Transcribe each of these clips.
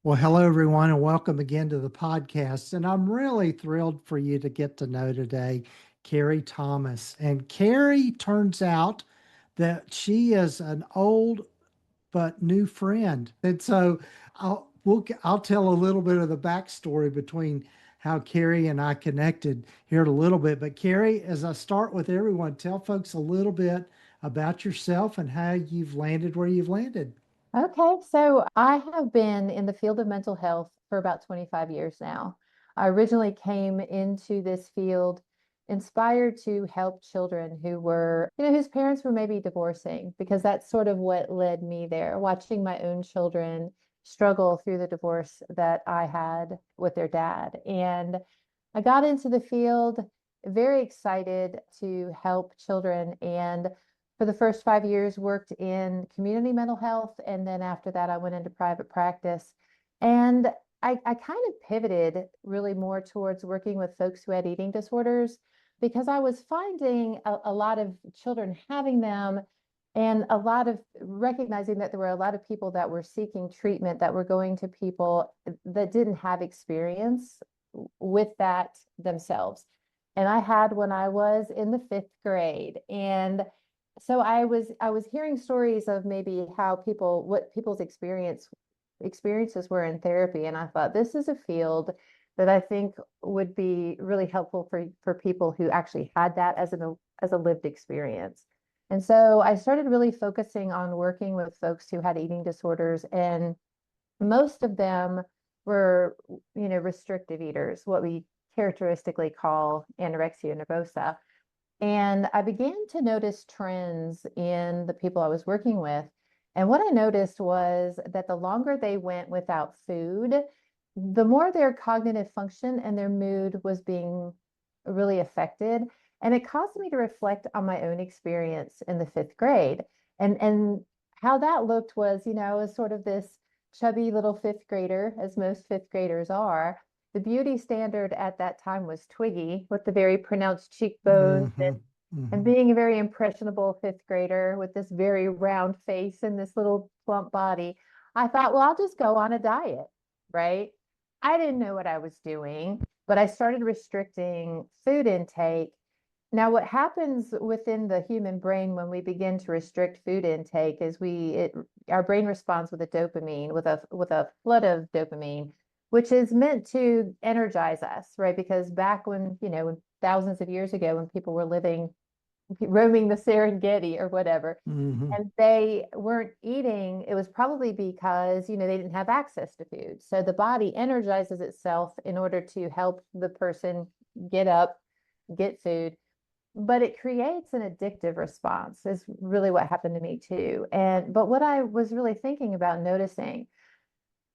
Well, hello, everyone, and welcome again to the podcast. And I'm really thrilled for you to get to know today Kerry Thomas. And Kerry turns out that she is an old but new friend. And so I'll tell a little bit of the backstory between how Kerry and I connected here in a little bit. But Kerry, as I start with everyone, tell folks a little bit about yourself and how you've landed where you've landed. Okay, so I have been in the field of mental health for about 25 years now. I originally came into this field inspired to help children who were, whose parents were maybe divorcing, because that's sort of what led me there, watching my own children struggle through the divorce that I had with their dad. And I got into the field very excited to help children, and for the first 5 years worked in community mental health, and then after that I went into private practice. And I kind of pivoted really more towards working with folks who had eating disorders because I was finding a lot of children having them, and a lot of recognizing that there were a lot of people that were seeking treatment that were going to people that didn't have experience with that themselves. And I had when I was in the fifth grade. And so I was hearing stories of maybe how people what people's experiences were in therapy, and I thought this is a field that I think would be really helpful for people who actually had that as a lived experience. And so I started really focusing on working with folks who had eating disorders, and most of them were, restrictive eaters, what we characteristically call anorexia nervosa. And I began to notice trends in the people I was working with. And what I noticed was that the longer they went without food, the more their cognitive function and their mood was being really affected. And it caused me to reflect on my own experience in the fifth grade. And how that looked was, I was sort of this chubby little fifth grader, as most fifth graders are. The beauty standard at that time was Twiggy with the very pronounced cheekbones Hmm. and Hmm. being a very impressionable fifth grader with this very round face and this little plump body. I thought, well, I'll just go on a diet, right? I didn't know what I was doing, but I started restricting food intake. Now, what happens within the human brain when we begin to restrict food intake is our brain responds with a dopamine, with a flood of dopamine, which is meant to energize us, right? Because back when thousands of years ago, when people were living roaming the Serengeti or whatever, Hmm. and they weren't eating, it was probably because, they didn't have access to food. So the body energizes itself in order to help the person get up, get food, but it creates an addictive response, is really what happened to me too. But what I was really thinking about noticing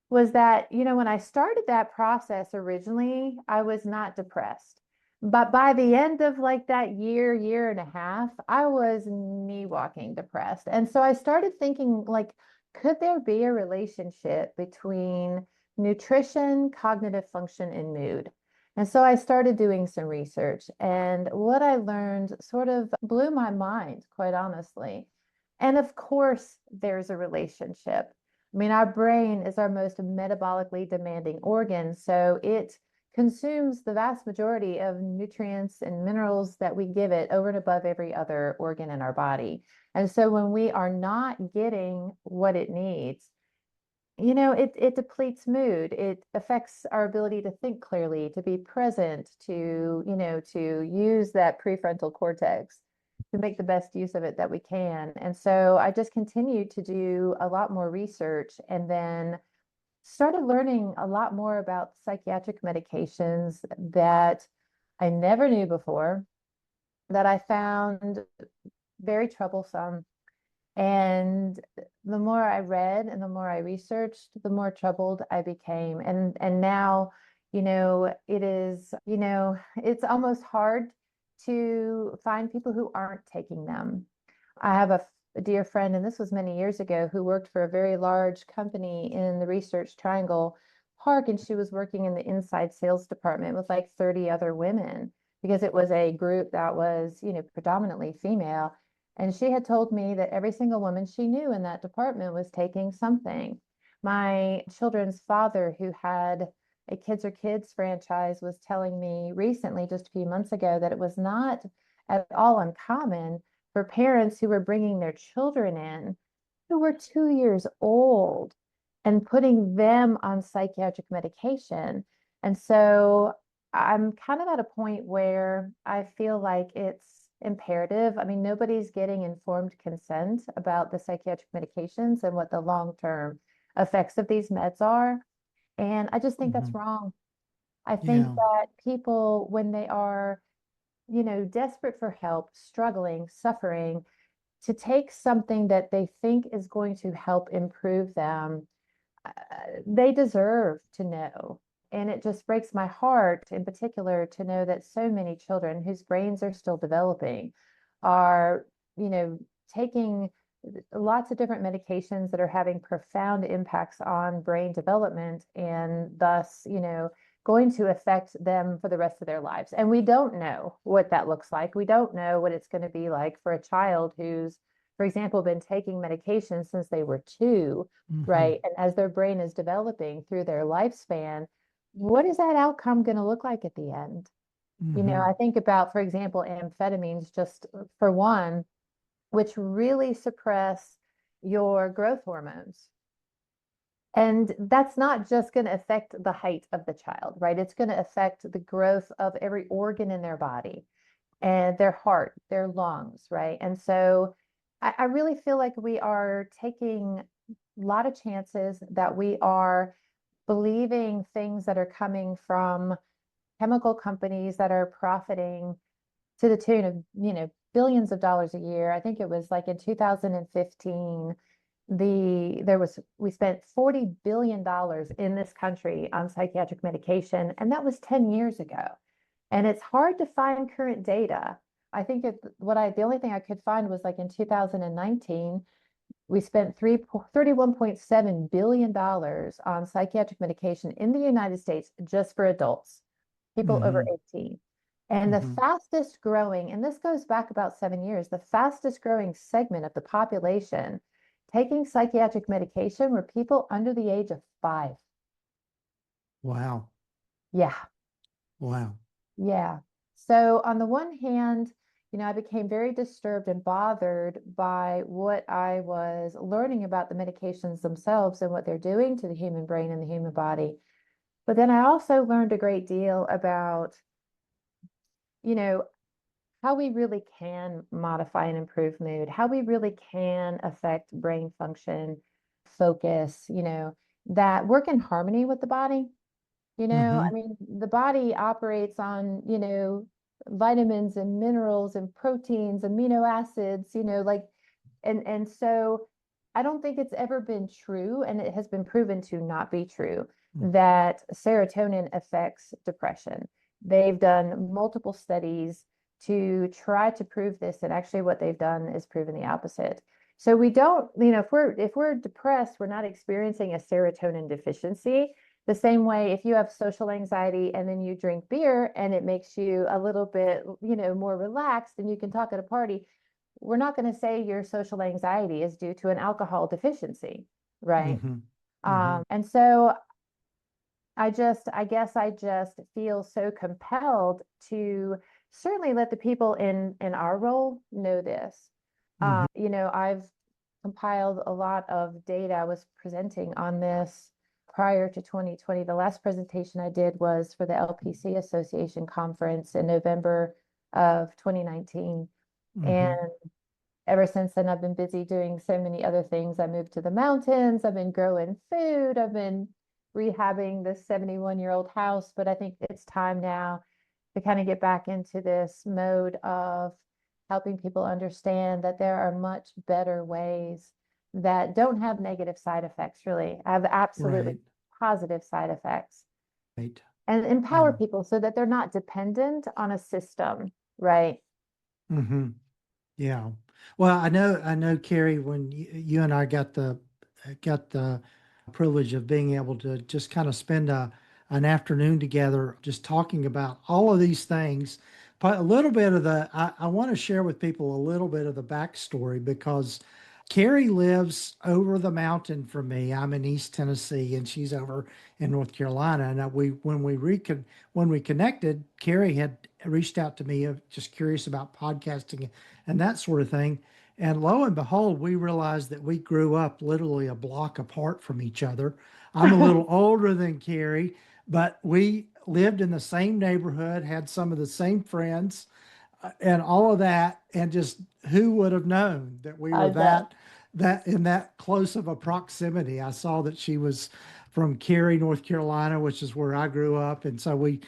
was that, when I started that process originally, I was not depressed. But by the end of like that year and a half, I was knee walking depressed. And so I started thinking, like, could there be a relationship between nutrition, cognitive function, and mood? And so I started doing some research, and what I learned sort of blew my mind, quite honestly. And of course, there's a relationship. I mean, our brain is our most metabolically demanding organ, so it consumes the vast majority of nutrients and minerals that we give it over and above every other organ in our body. And so when we are not getting what it needs, it depletes mood. It affects our ability to think clearly, to be present, to use that prefrontal cortex to make the best use of it that we can. And so I just continued to do a lot more research, and then started learning a lot more about psychiatric medications that I never knew before, that I found very troublesome. And the more I read and the more I researched, the more troubled I became. And now, it's almost hard to find people who aren't taking them. I have a dear friend, and this was many years ago, who worked for a very large company in the Research Triangle Park, and she was working in the inside sales department with like 30 other women because it was a group that was, predominantly female. And she had told me that every single woman she knew in that department was taking something. My children's father, who had a Kids Are Kids franchise, was telling me recently, just a few months ago, that it was not at all uncommon for parents who were bringing their children in who were 2 years old and putting them on psychiatric medication. And so I'm kind of at a point where I feel like it's imperative. I mean, nobody's getting informed consent about the psychiatric medications and what the long-term effects of these meds are. And I just think that's Hmm. wrong. I think Yeah. that people, when they are, desperate for help, struggling, suffering, to take something that they think is going to help improve them, uh, they deserve to know. And it just breaks my heart in particular to know that so many children whose brains are still developing are, you know, taking lots of different medications that are having profound impacts on brain development and thus, going to affect them for the rest of their lives. And we don't know what that looks like. We don't know what it's going to be like for a child who's, for example, been taking medication since they were two, Hmm. right? And as their brain is developing through their lifespan, what is that outcome going to look like at the end? Hmm. I think about, for example, amphetamines, just for one, which really suppress your growth hormones. And that's not just going to affect the height of the child, right? It's going to affect the growth of every organ in their body and their heart, their lungs, right? And so I really feel like we are taking a lot of chances, that we are believing things that are coming from chemical companies that are profiting to the tune of, billions of dollars a year. I think it was like in 2015, we spent $40 billion in this country on psychiatric medication, and that was 10 years ago. And it's hard to find current data. I think the only thing I could find was like in 2019, we spent 31.7 billion dollars on psychiatric medication in the United States just for adults, people over Hmm. 18. And the Hmm. fastest growing, and this goes back about 7 years, the fastest growing segment of the population taking psychiatric medication were people under the age of 5. Wow. Yeah, Wow. yeah. So on the one hand, I became very disturbed and bothered by what I was learning about the medications themselves and what they're doing to the human brain and the human body. But then I also learned a great deal about, you know, how we really can modify and improve mood, how we really can affect brain function, focus, that work in harmony with the body. I Hmm. mean, the body operates on, vitamins and minerals and proteins, amino acids, like, and so I don't think it's ever been true, and it has been proven to not be true, that serotonin affects depression. They've done multiple studies to try to prove this, and actually what they've done is proven the opposite. So we don't, if we're depressed, we're not experiencing a serotonin deficiency. The same way, if you have social anxiety and then you drink beer and it makes you a little bit, more relaxed and you can talk at a party, we're not going to say your social anxiety is due to an alcohol deficiency, right? Hmm. Hmm. And so I guess I just feel so compelled to certainly let the people in our role know this. Hmm. I've compiled a lot of data. I was presenting on this prior to 2020. The last presentation I did was for the LPC Association conference in November of 2019. And Hmm. ever since then, I've been busy doing so many other things. I moved to the mountains. I've been growing food. I've been rehabbing this 71-year-old house. But I think it's time now to kind of get back into this mode of helping people understand that there are much better ways that don't have negative side effects, really have absolutely Right. positive side effects, Right. and empower Yeah. people so that they're not dependent on a system, right? Hmm. Yeah. Well, I know, Kerry, when you and I got the privilege of being able to just kind of spend an afternoon together, just talking about all of these things. But a little bit of I want to share with people a little bit of the backstory, because Carrie lives over the mountain from me. I'm in East Tennessee, and she's over in North Carolina. And when we connected, Carrie had reached out to me, just curious about podcasting and that sort of thing. And lo and behold, we realized that we grew up literally a block apart from each other. I'm a little older than Carrie, but we lived in the same neighborhood, had some of the same friends, and all of that. And just who would have known that we I were bet. that in that close of a proximity. I saw that she was from Cary, North Carolina, which is where I grew up, and so we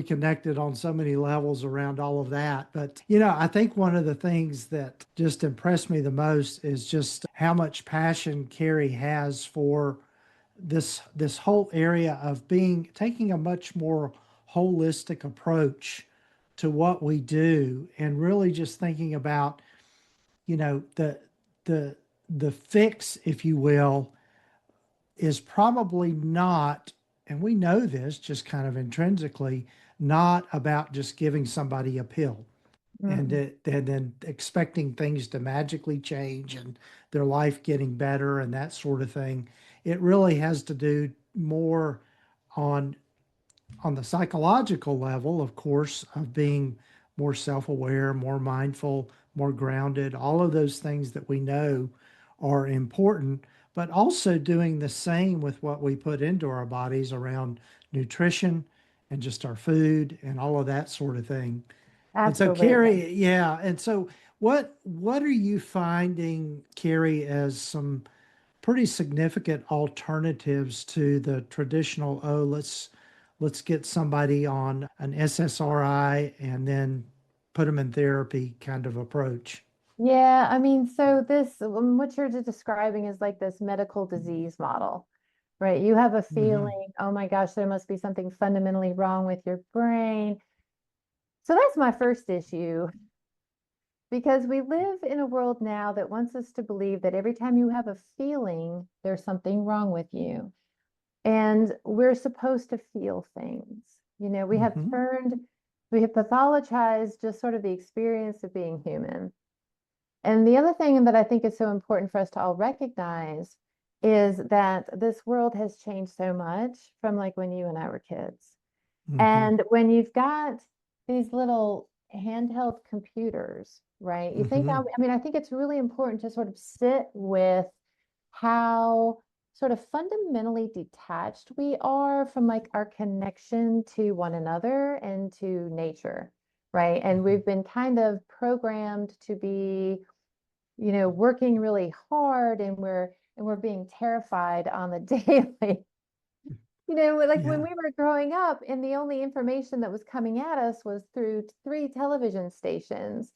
connected on so many levels around all of that. But I think one of the things that just impressed me the most is just how much passion Carrie has for this whole area of being taking a much more holistic approach to what we do, and really just thinking about the the fix, if you will, is probably not, and we know this just kind of intrinsically, not about just giving somebody a pill Mm, and then expecting things to magically change and their life getting better and that sort of thing. It really has to do more on the psychological level, of course, of being more self aware, more mindful, more grounded, all of those things that we know are important, but also doing the same with what we put into our bodies around nutrition and just our food and all of that sort of thing. And so, absolutely. Carrie, yeah. And so, what are you finding, Carrie, as some pretty significant alternatives to the traditional, oh, let's get somebody on an SSRI and then put them in therapy kind of approach? Yeah, I mean, so this, what you're describing is like this medical disease model, right? You have a Hmm. feeling, oh my gosh, there must be something fundamentally wrong with your brain. So that's my first issue, because we live in a world now that wants us to believe that every time you have a feeling, there's something wrong with you. And we're supposed to feel things. Hmm. We have pathologized just sort of the experience of being human. And the other thing that I think is so important for us to all recognize is that this world has changed so much from like when you and I were kids. Hmm. And when you've got these little handheld computers, right? Hmm. I mean, I think it's really important to sort of sit with how sort of fundamentally detached we are from like our connection to one another and to nature, right? And we've been kind of programmed to be, working really hard, and we're being terrified on the daily. Like when Yeah. we were growing up, and the only information that was coming at us was through three television stations,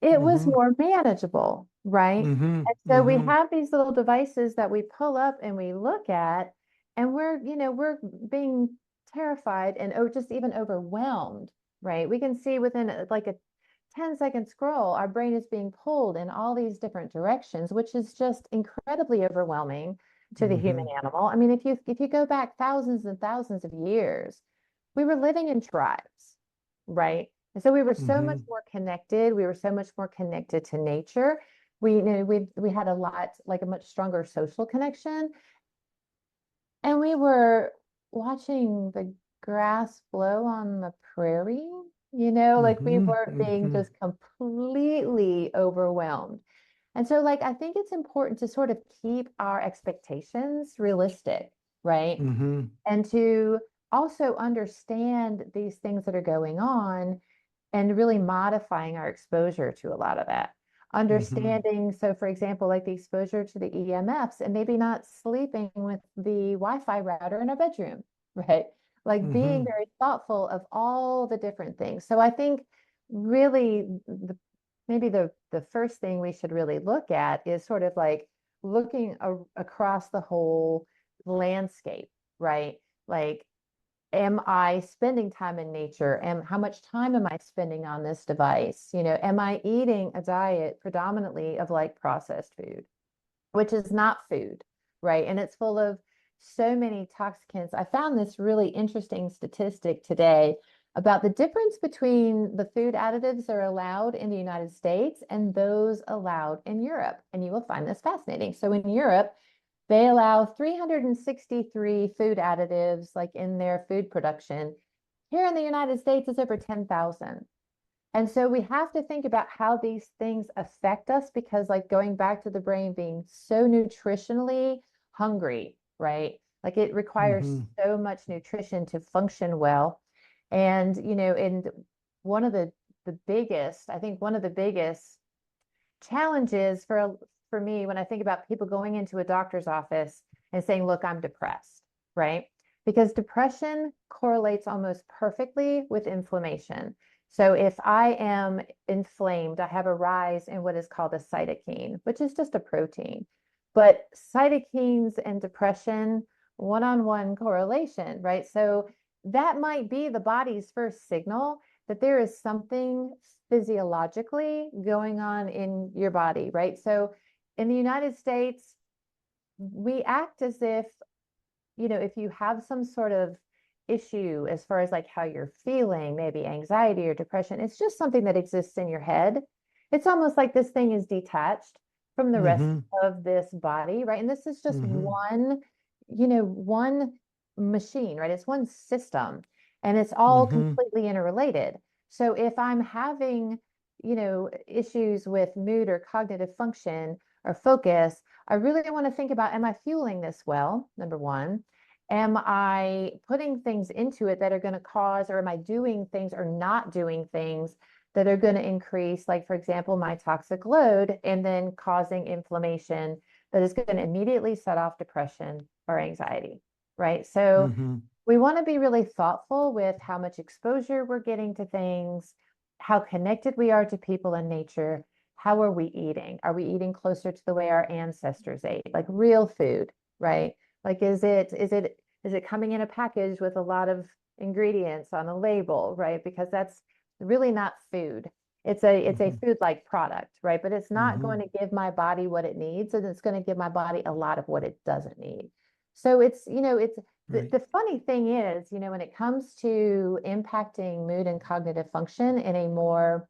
it was Hmm. more manageable, right? Hmm. And so we Hmm. have these little devices that we pull up and we look at, and we're being terrified and just even overwhelmed, right? We can see within like a 10-second scroll, our brain is being pulled in all these different directions, which is just incredibly overwhelming to the human Hmm. animal. I mean, if you go back thousands and thousands of years, we were living in tribes, right? And so we were so much Hmm. more connected. We were so much more connected to nature. We had a lot, like a much stronger social connection, and we were watching the grass blow on the prairie, like we Hmm. weren't being Hmm. just completely overwhelmed. And so, like, I think it's important to sort of keep our expectations realistic, right? Hmm. And to also understand these things that are going on, and really modifying our exposure to a lot of that. Hmm. Understanding, so for example, like the exposure to the EMFs, and maybe not sleeping with the Wi-Fi router in our bedroom, right? Like being Hmm. very thoughtful of all the different things. So I think really maybe the first thing we should really look at is sort of like looking across the whole landscape, right? Like, am I spending time in nature? And how much time am I spending on this device? Am I eating a diet predominantly of like processed food, which is not food, right? And it's full of so many toxicants. I found this really interesting statistic today. about the difference between the food additives that are allowed in the United States and those allowed in Europe. And you will find this fascinating. So in Europe, they allow 363 food additives like in their food production. Here in the United States, it's over 10,000. And so we have to think about how these things affect us because, like, going back to the brain being so nutritionally hungry, right? Like, it requires Mm-hmm. so much nutrition to function well. And, and one of the biggest, I think one of the biggest challenges for me when I think about people going into a doctor's office and saying, look, I'm depressed, right? Because depression correlates almost perfectly with inflammation. So if I am inflamed, I have a rise in what is called a cytokine, which is just a protein. But cytokines and depression, one-on-one correlation, right? So that might be the body's first signal that there is something physiologically going on in your body, right? So in the United States, we act as if, if you have some sort of issue as far as like how you're feeling, maybe anxiety or depression, it's just something that exists in your head. It's almost like this thing is detached from the rest Mm-hmm. of this body, right? And this is just Mm-hmm. one machine, right? It's one system and it's all Mm-hmm. completely interrelated. So if I'm having, issues with mood or cognitive function or focus, I really want to think about, am I fueling this well? Number one. Am I putting things into it that are going to cause, or am I doing things or not doing things that are going to increase, like, for example, my toxic load and then causing inflammation that is going to immediately set off depression or anxiety, right? So Mm-hmm. we want to be really thoughtful with how much exposure we're getting to things, how connected we are to people and nature. How are we eating? Are we eating closer to the way our ancestors ate, like real food, right? Like, is it coming in a package with a lot of ingredients on a label, right? Because that's really not food. It's a Mm-hmm. food-like product, right? But it's not Mm-hmm. going to give my body what it needs, and it's going to give my body a lot of what it doesn't need. So it's Right. the funny thing is, when it comes to impacting mood and cognitive function in a more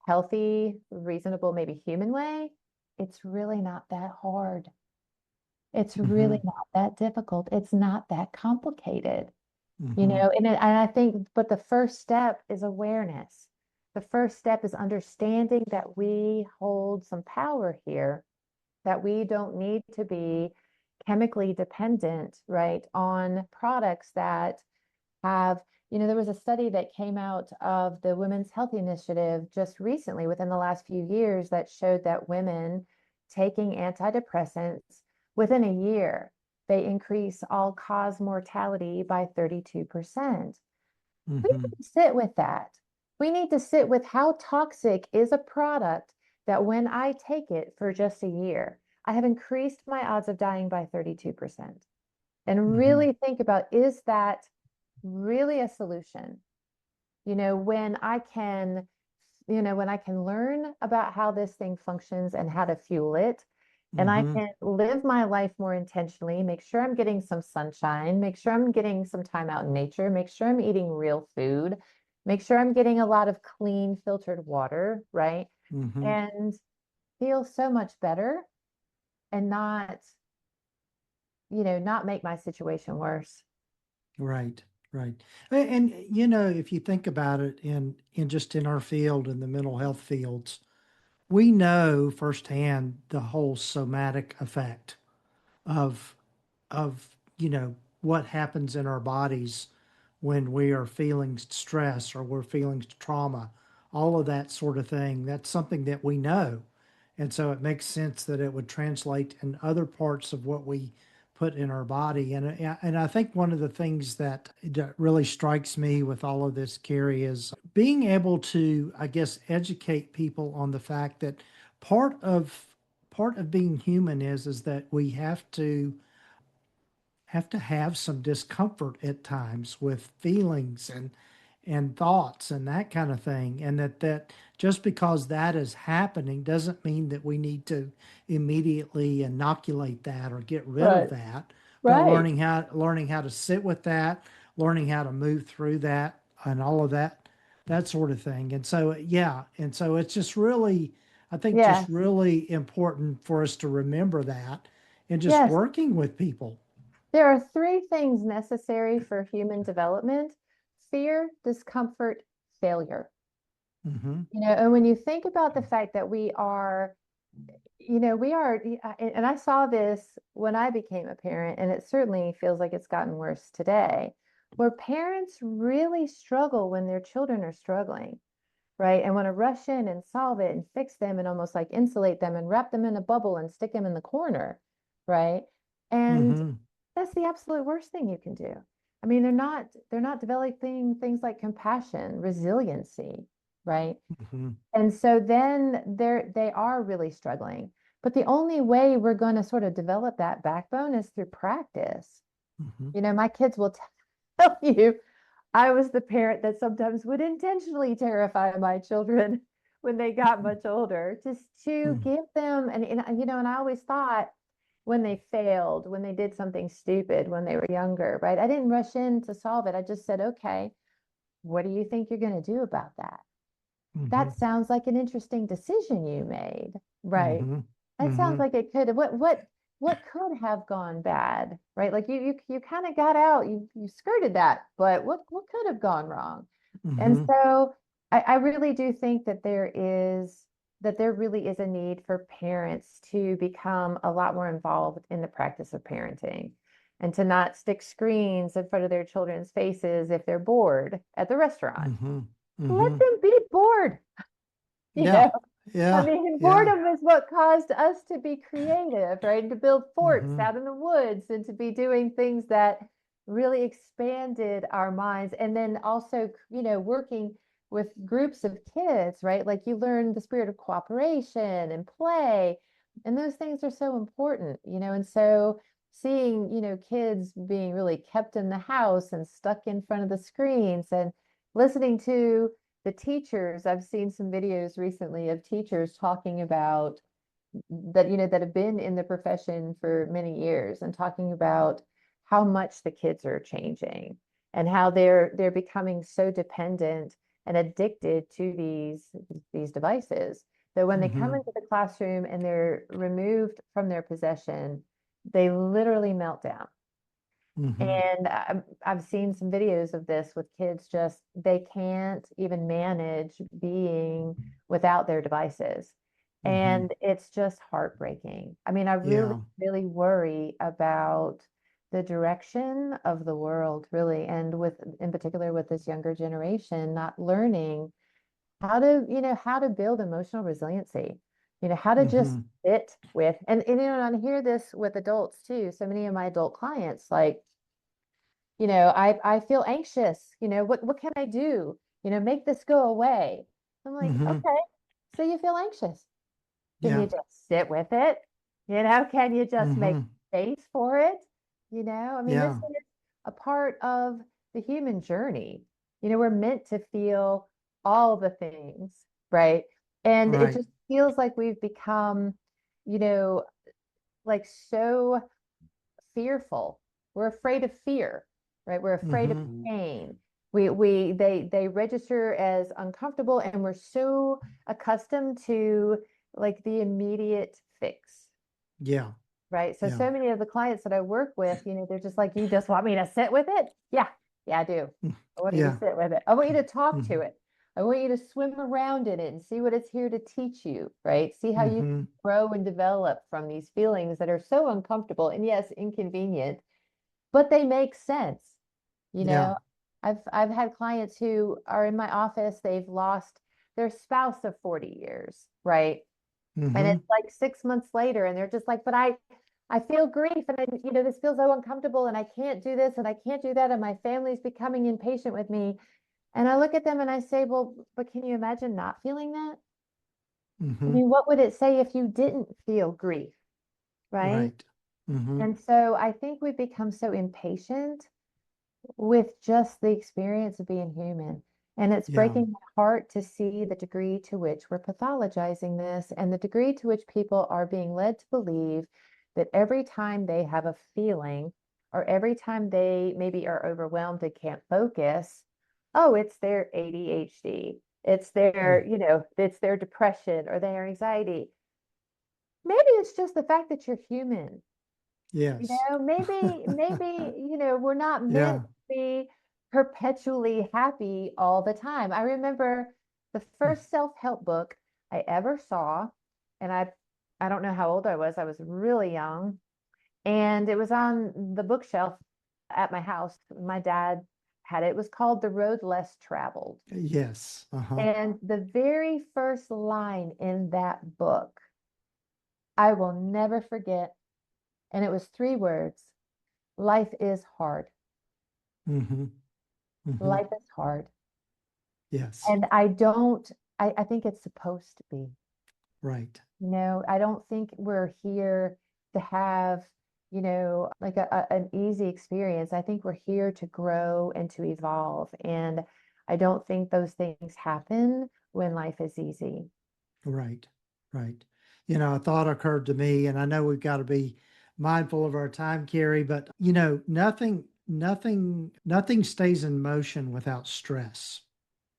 healthy, reasonable, maybe human way, it's really not that hard. It's Mm-hmm. really not that difficult. It's not that complicated, Mm-hmm. and I think, but the first step is awareness. The first step is understanding that we hold some power here, that we don't need to be chemically dependent, right, on products that have, there was a study that came out of the Women's Health Initiative just recently within the last few years that showed that women taking antidepressants within a year, they increase all-cause mortality by 32%. We Mm-hmm. need to sit with that. We need to sit with how toxic is a product that when I take it for just a year, I have increased my odds of dying by 32%. And Mm-hmm. really think about, is that really a solution? When I can learn about how this thing functions and how to fuel it, and I Mm-hmm. can live my life more intentionally, make sure I'm getting some sunshine, make sure I'm getting some time out in nature, make sure I'm eating real food, make sure I'm getting a lot of clean filtered water, right? Mm-hmm. And feel so much better and not make my situation worse. Right. Right. And if you think about it in just in our field, in the mental health fields, we know firsthand the whole somatic effect of of what happens in our bodies when we are feeling stress or we're feeling trauma, all of that sort of thing. That's something that we know, and so it makes sense that it would translate in other parts of what we put in our body. And I think one of the things that really strikes me with all of this, Carrie, is being able to, I guess, educate people on the fact that part of part of being human is that we have to have some discomfort at times with feelings and thoughts and that kind of thing, and that just because that is happening doesn't mean that we need to immediately inoculate that or get rid of Right. that, but Right. learning how to sit with that, learning how to move through that, and all of that sort of thing. And so, yeah, and so it's just really, I think, just Yes, really important for us to remember that and just yes. working with people. There are three things necessary for human development: fear, discomfort, failure. Hmm. And when you think about the fact that we are, and I saw this when I became a parent, and it certainly feels like it's gotten worse today, where parents really struggle when their children are struggling, right? And want to rush in and solve it and fix them and almost like insulate them and wrap them in a bubble and stick them in the corner, right? And Hmm. that's the absolute worst thing you can do. I mean, they're not developing things like compassion, resiliency, right? Hmm. And so then they are really struggling. But the only way we're going to sort of develop that backbone is through practice. Hmm. My kids will tell you I was the parent that sometimes would intentionally terrify my children when they got much older, just to Hmm. give them, and I always thought when they failed, when they did something stupid when they were younger, right? I didn't rush in to solve it. I just said, okay, what do you think you're going to do about that? Hmm. That sounds like an interesting decision you made, right? Hmm. That sounds Hmm. like it could. What could have gone bad, right? Like you kind of got out, you skirted that, but what could have gone wrong? And Hmm. so I really do think that there really is a need for parents to become a lot more involved in the practice of parenting and to not stick screens in front of their children's faces if they're bored at the restaurant. Hmm. Let Hmm. them be bored. You Yeah. know, I Yeah. mean, Yeah. boredom is what caused us to be creative, right? And to build forts Hmm. out in the woods and to be doing things that really expanded our minds. And then also, working with groups of kids, right? Like you learn the spirit of cooperation and play. And those things are so important. And so seeing, kids being really kept in the house and stuck in front of the screens and listening to the teachers. I've seen some videos recently of teachers talking about that have been in the profession for many years and talking about how much the kids are changing and how they're becoming so dependent and addicted to these devices that when they come Hmm. into the classroom and they're removed from their possession, they literally melt down. Hmm. And I've seen some videos of this with kids, just they can't even manage being without their devices. Hmm. And it's just heartbreaking. I mean, I really, Yeah. really worry about the direction of the world, really, and in particular with this younger generation not learning how to build emotional resiliency, how to just Hmm. sit with, and I hear this with adults too. So many of my adult clients, like, I feel anxious. What can I do? Make this go away. I'm like, Hmm. okay, so you feel anxious. Can Yeah. you just sit with it? Can you just make Hmm. space for it? I mean, this Yeah. is a part of the human journey. We're meant to feel all the things, right? And it Right. just feels like we've become, you know, like so fearful. We're afraid of fear, right? We're afraid of Hmm. pain. They register as uncomfortable, and we're so accustomed to like the immediate fix, Yeah. right? So Yeah. so many of the clients that I work with, they're just like, you just want me to sit with it? Yeah, yeah, I do. Mm. I want you to Yeah. sit with it. I want you to talk to Hmm. it. I want you to swim around in it and see what it's here to teach you, right? See how you Hmm. grow and develop from these feelings that are so uncomfortable and yes, inconvenient, but they make sense. You Yeah. know, I've had clients who are in my office, they've lost their spouse of 40 years, right? And Hmm. it's like 6 months later, and they're just like, but I feel grief and this feels so uncomfortable and I can't do this and I can't do that, and my family's becoming impatient with me. And I look at them and I say, well, but can you imagine not feeling that? I Hmm. mean, what would it say if you didn't feel grief, right? Right. Hmm. And so I think we've become so impatient with just the experience of being human. And it's Yeah. breaking my heart to see the degree to which we're pathologizing this and the degree to which people are being led to believe that every time they have a feeling or every time they maybe are overwhelmed and can't focus, oh, it's their ADHD, it's Mm. their, it's their depression or their anxiety. Maybe it's just the fact that you're human. Yes. Maybe, we're not meant Yeah. to be perpetually happy all the time. I remember the first self-help book I ever saw, and I don't know how old I was. I was really young, and it was on the bookshelf at my house. My dad had it. It was called The Road Less Traveled. Yes. Uh-huh. And the very first line in that book, I will never forget. And it was three words: life is hard. Mm-hmm. Mm-hmm. Life is hard. Yes. And I think it's supposed to be. Right. I don't think we're here to have, like an easy experience. I think we're here to grow and to evolve. And I don't think those things happen when life is easy. Right. Right. A thought occurred to me, and I know we've got to be mindful of our time, Carrie, but nothing stays in motion without stress.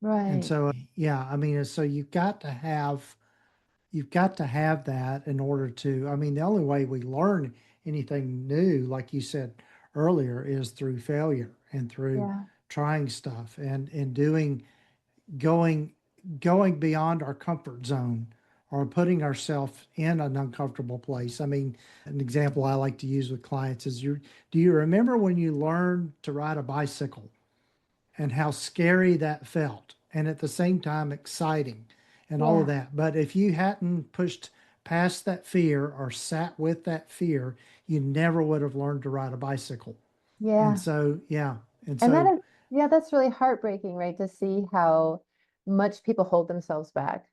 And Right. so, yeah, I mean, so you've got to have that in order to, I mean, the only way we learn anything new, like you said earlier, is through failure and through Yeah. trying stuff and going going beyond our comfort zone or putting ourselves in an uncomfortable place. I mean, an example I like to use with clients is do you remember when you learned to ride a bicycle and how scary that felt, and at the same time exciting and all of Yeah. that? But if you hadn't pushed past that fear or sat with that fear, you never would have learned to ride a bicycle. And Yeah. so, yeah. And And that so, is, yeah, that's really heartbreaking, right? To see how much people hold themselves back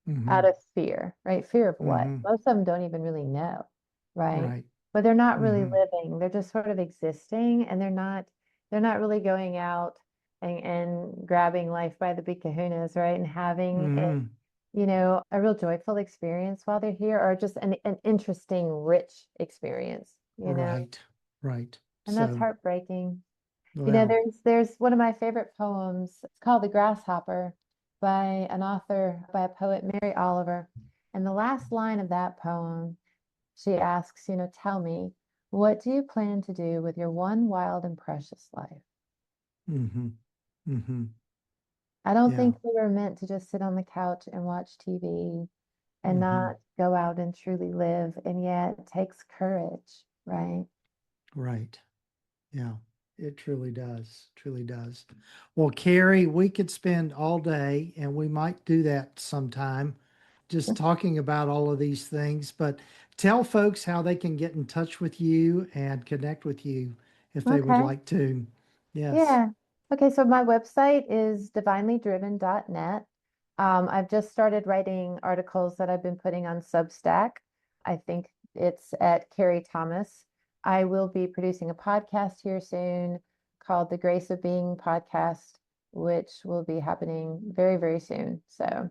mm-hmm, out of fear, right? Fear of what? mm-hmm, Most of them don't even really know, right? right. But they're not really Mm-hmm, living. They're just sort of existing, and they're not really going out and grabbing life by the big kahunas, right? And having mm-hmm, a real joyful experience while they're here, or just an interesting, rich experience. right. Right. And that's So, heartbreaking. well, There's one of my favorite poems. It's called The Grasshopper by a poet, Mary Oliver. And the last line of that poem, she asks, tell me, what do you plan to do with your one wild and precious life? mm-hmm, mm-hmm, I don't yeah, think we were meant to just sit on the couch and watch TV and mm-hmm, not go out and truly live. And yet it takes courage, right? right. Yeah, it truly does. Truly does. Well, Carrie, we could spend all day, and we might do that sometime, just talking about all of these things. But tell folks how they can get in touch with you and connect with you if they would Okay. like to. Yes. Yeah. Okay, so my website is divinelydriven.net. I've just started writing articles that I've been putting on Substack. I think it's at Kerry Thomas. I will be producing a podcast here soon called the Grace of Being Podcast, which will be happening very, very soon. So,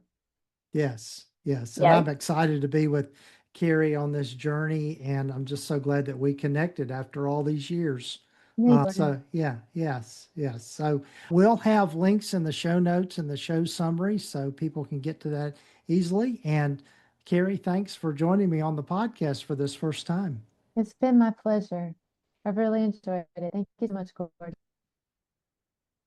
Yes. Yes. And yeah, I'm excited to be with Carrie on this journey. And I'm just so glad that we connected after all these years. me too. So yeah, yes, yes. So we'll have links in the show notes and the show summary so people can get to that easily. And Carrie, thanks for joining me on the podcast for this first time. It's been my pleasure. I've really enjoyed it. Thank you so much, Gordon.